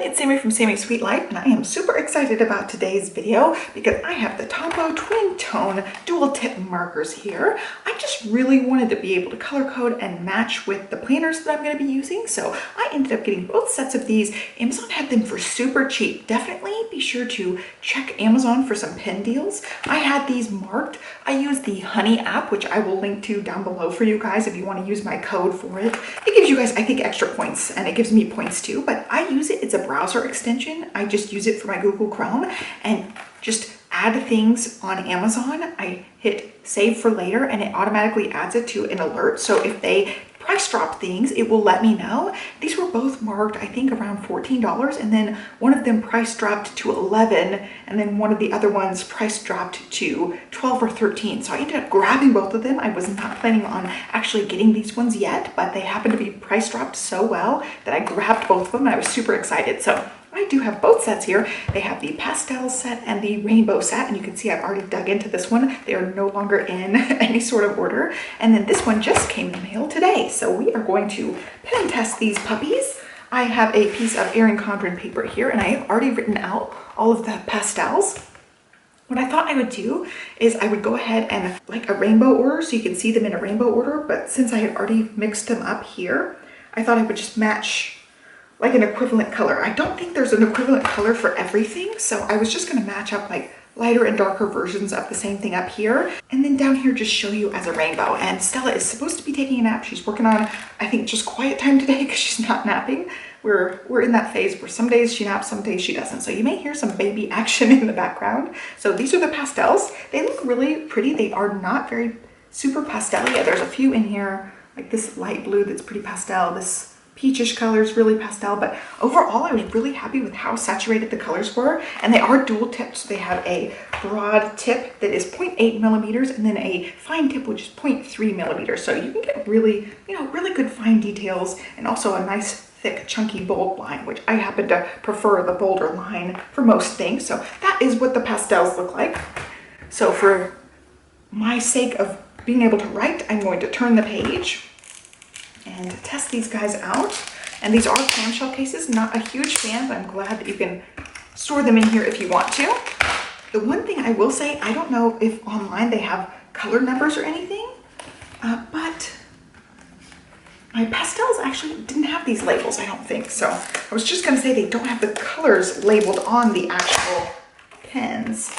it's Sami from Sami's Sweet Life, and I am super excited about today's video because I have the Tombow Twintone dual tip markers here. I just really wanted to be able to color code and match with the planners that I'm going to be using, so I ended up getting both sets of these. Amazon had them for super cheap. Definitely be sure to check Amazon for some pen deals. I had these marked. I use the Honey app, which I will link to down below for you guys if you want to use my code for it. It gives you guys, I think, extra points, and it gives me points too, but I use it. It's a browser extension. I just use it for my Google Chrome and just add things on Amazon. I hit save for later and it automatically adds it to an alert. So if they price drop things, it will let me know. These were both marked, I think, around $14, and then one of them price dropped to $11, and then one of the other ones price dropped to $12 or $13. So I ended up grabbing both of them. I was not planning on actually getting these ones yet, but they happened to be price dropped so well that I grabbed both of them and I was super excited. So I do have both sets here. They have the pastel set and the rainbow set, and you can see I've already dug into this one. They are no longer in any sort of order. And then this one just came in the mail today. So we are going to pen test these puppies. I have a piece of Erin Condren paper here, and I have already written out all of the pastels. What I thought I would do is I would go ahead and like a rainbow order so you can see them in a rainbow order. But since I had already mixed them up here, I thought I would just match like an equivalent color. I don't think there's an equivalent color for everything, so I was just gonna match up like lighter and darker versions of the same thing up here, and then down here just show you as a rainbow. And Stella is supposed to be taking a nap. She's working on, I think, just quiet time today because she's not napping. We're in that phase where some days she naps, some days she doesn't. So you may hear some baby action in the background. So these are the pastels. They look really pretty. They are not very super pastel-y. Yeah, there's a few in here, like this light blue that's pretty pastel, this peachish colors, really pastel, but overall I was really happy with how saturated the colors were. And they are dual tipped, so they have a broad tip that is 0.8 millimeters and then a fine tip which is 0.3 millimeters. So you can get really, really good fine details, and also a nice thick chunky bold line, which I happen to prefer the bolder line for most things. So that is what the pastels look like. So for my sake of being able to write, I'm going to turn the page and test these guys out. And these are clamshell cases. Not a huge fan, but I'm glad that you can store them in here if you want to. The one thing I will say, I don't know if online they have color numbers or anything, but my pastels actually didn't have these labels, I don't think. So I was just gonna say they don't have the colors labeled on the actual pens.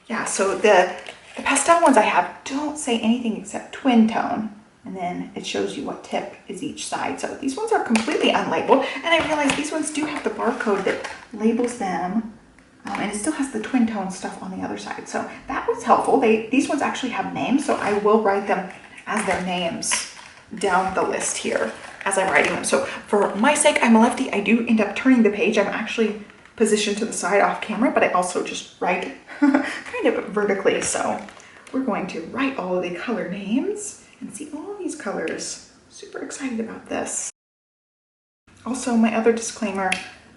Yeah, so the pastel ones I have don't say anything except twin tone. And then it shows you what tip is each side. So these ones are completely unlabeled. And I realized these ones do have the barcode that labels them. And it still has the twin tone stuff on the other side. So that was helpful. These ones actually have names, so I will write them as their names down the list here as I'm writing them. So for my sake, I'm a lefty. I do end up turning the page. I'm actually positioned to the side off camera, but I also just write kind of vertically. So we're going to write all of the color names and see all these colors. Super excited about this. Also, my other disclaimer,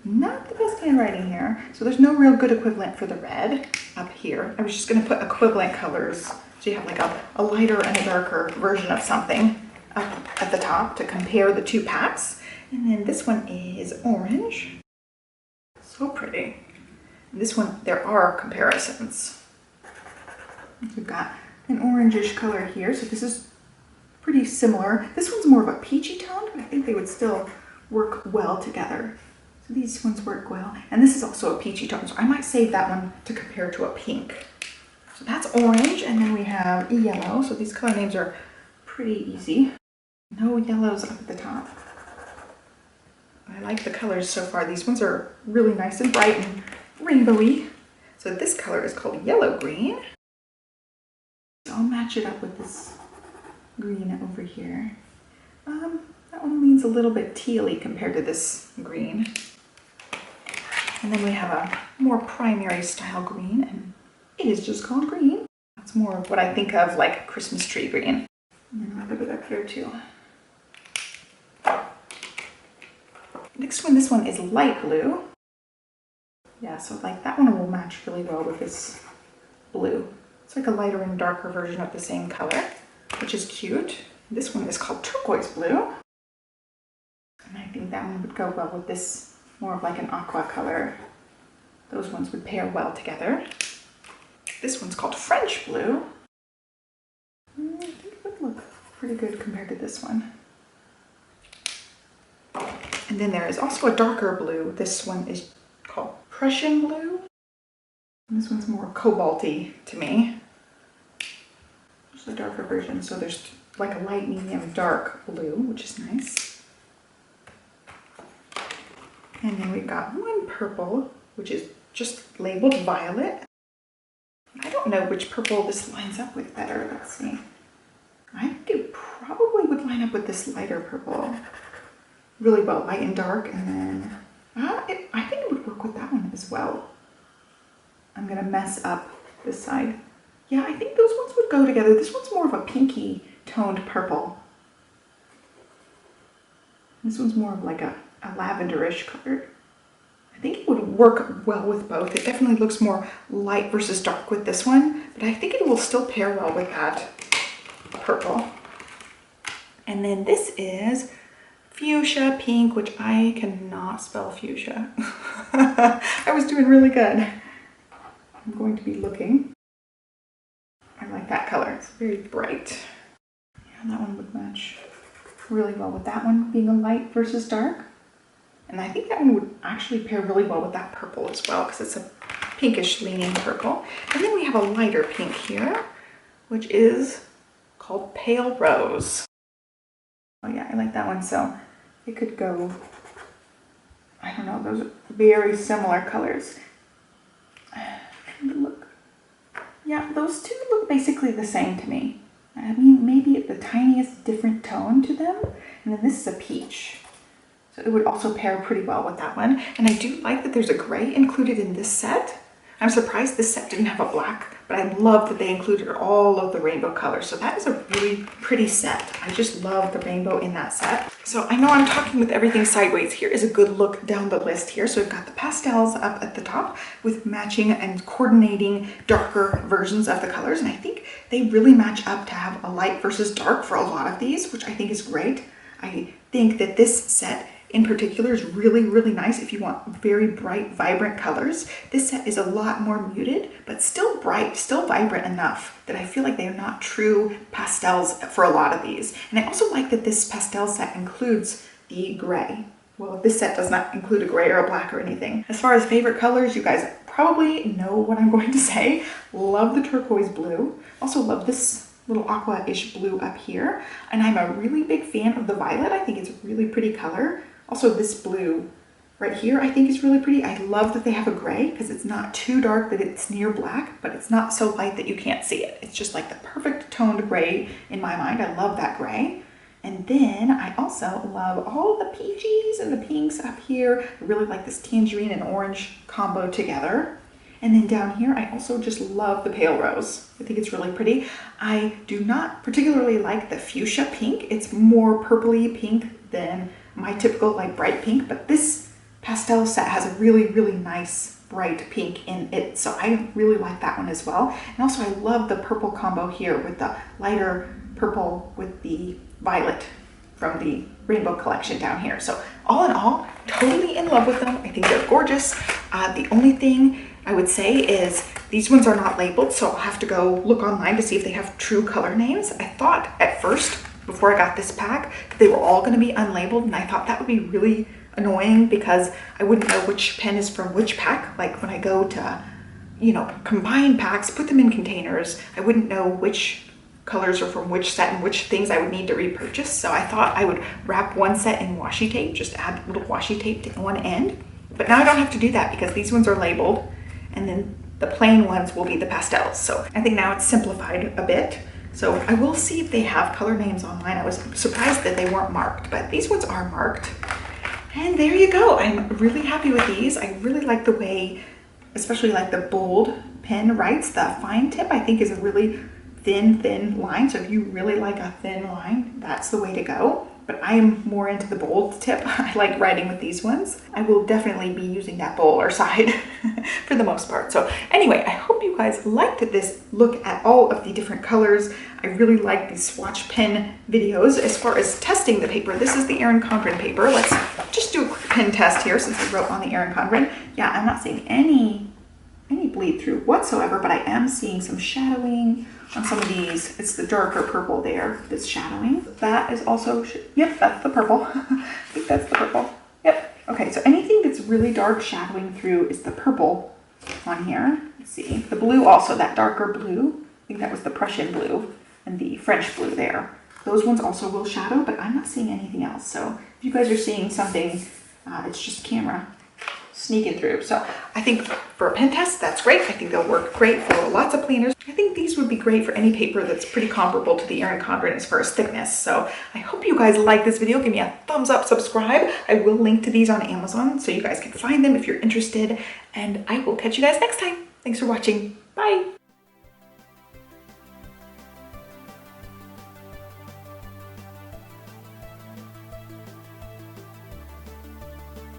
not the best handwriting here. So there's no real good equivalent for the red up here. I was just gonna put equivalent colors. So you have like a lighter and a darker version of something up at the top to compare the two packs. And then this one is orange. So pretty. And this one, there are comparisons. We've got an orangish color here. So this is pretty similar. This one's more of a peachy tone, but I think they would still work well together. So these ones work well. And this is also a peachy tone, so I might save that one to compare to a pink. So that's orange, and then we have yellow. So these color names are pretty easy. No yellows up at the top. I like the colors so far. These ones are really nice and bright and rainbowy. So this color is called yellow green. So I'll match it up with this green over here. That one leans a little bit tealy compared to this green. And then we have a more primary style green, and it is just called green. That's more of what I think of like Christmas tree green. And then I'll put it up here too. Next one, this one is light blue. Yeah, so like that one will match really well with this blue. It's like a lighter and darker version of the same color, which is cute. This one is called Turquoise Blue. And I think that one would go well with this more of like an aqua color. Those ones would pair well together. This one's called French Blue. I think it would look pretty good compared to this one. And then there is also a darker blue. This one is called Prussian Blue. And this one's more cobalty to me. There's the darker version. So there's like a light, medium, dark blue, which is nice. And then we've got one purple, which is just labeled violet. I don't know which purple this lines up with better. Let's see. I think it probably would line up with this lighter purple really well, light and dark, and then I think it would work with that one as well. I'm gonna mess up this side. Yeah, I think those ones would go together. This one's more of a pinky toned purple. This one's more of like a lavenderish color. I think it would work well with both. It definitely looks more light versus dark with this one, but I think it will still pair well with that purple. And then this is Fuchsia Pink, which I cannot spell fuchsia. I was doing really good. I'm going to be looking. I like that color. It's very bright. Yeah, that one would match really well with that one being a light versus dark. And I think that one would actually pair really well with that purple as well, because it's a pinkish leaning purple. And then we have a lighter pink here, which is called Pale Rose. Oh yeah, I like that one. So it could go, I don't know, those are very similar colors. Look. Yeah, those two look basically the same to me. I mean, maybe the tiniest different tone to them. And then this is a peach. So it would also pair pretty well with that one. And I do like that there's a gray included in this set. I'm surprised this set didn't have a black, but I love that they included all of the rainbow colors. So that is a really pretty set. I just love the rainbow in that set. So I know I'm talking with everything sideways. Here is a good look down the list here. So we've got the pastels up at the top with matching and coordinating darker versions of the colors. And I think they really match up to have a light versus dark for a lot of these, which I think is great. I think that this set in particular is really, really nice if you want very bright, vibrant colors. This set is a lot more muted, but still bright, still vibrant enough that I feel like they are not true pastels for a lot of these. And I also like that this pastel set includes the gray. Well, this set does not include a gray or a black or anything. As far as favorite colors, you guys probably know what I'm going to say. Love the turquoise blue. Also love this little aqua-ish blue up here. And I'm a really big fan of the violet. I think it's a really pretty color. Also this blue right here I think is really pretty. I love that they have a gray because it's not too dark that it's near black, but it's not so light that you can't see it. It's just like the perfect toned gray in my mind. I love that gray. And then I also love all the peaches and the pinks up here. I really like this tangerine and orange combo together. And then down here, I also just love the pale rose. I think it's really pretty. I do not particularly like the fuchsia pink. It's more purpley pink than my typical like bright pink, but this pastel set has a really, really nice bright pink in it. So I really like that one as well. And also I love the purple combo here with the lighter purple with the violet from the rainbow collection down here. So all in all, totally in love with them. I think they're gorgeous. The only thing I would say is these ones are not labeled, so I'll have to go look online to see if they have true color names. I thought at first, before I got this pack, that they were all going to be unlabeled, and I thought that would be really annoying because I wouldn't know which pen is from which pack. Like when I go to, you know, combine packs, put them in containers, I wouldn't know which colors are from which set and which things I would need to repurchase. So I thought I would wrap one set in washi tape, just add little washi tape to one end. But now I don't have to do that because these ones are labeled, and then the plain ones will be the pastels. So I think now it's simplified a bit. So I will see if they have color names online. I was surprised that they weren't marked, but these ones are marked. And there you go. I'm really happy with these. I really like the way, especially like the bold pen writes. The fine tip I think is a really thin line. So if you really like a thin line, that's the way to go. But I am more into the bold tip. I like writing with these ones. I will definitely be using that bolder side for the most part. So anyway, I hope you guys liked this look at all of the different colors. I really like these swatch pen videos. As far as testing the paper, this is the Erin Condren paper. Let's just do a quick pen test here since I wrote on the Erin Condren. Yeah, I'm not seeing any bleed through whatsoever, but I am seeing some shadowing on some of these. It's the darker purple there that's shadowing. That is also, yep, that's the purple. I think that's the purple. Yep. Okay, so anything that's really dark shadowing through is the purple on here. Let's see. The blue also, that darker blue. I think that was the Prussian blue and the French blue there. Those ones also will shadow, but I'm not seeing anything else. So if you guys are seeing something, it's just camera sneaking through. So I think for a pen test, that's great. I think they'll work great for lots of planners. I think these would be great for any paper that's pretty comparable to the Erin Condren as far as thickness. So I hope you guys like this video. Give me a thumbs up, subscribe. I will link to these on Amazon so you guys can find them if you're interested. And I will catch you guys next time. Thanks for watching. Bye.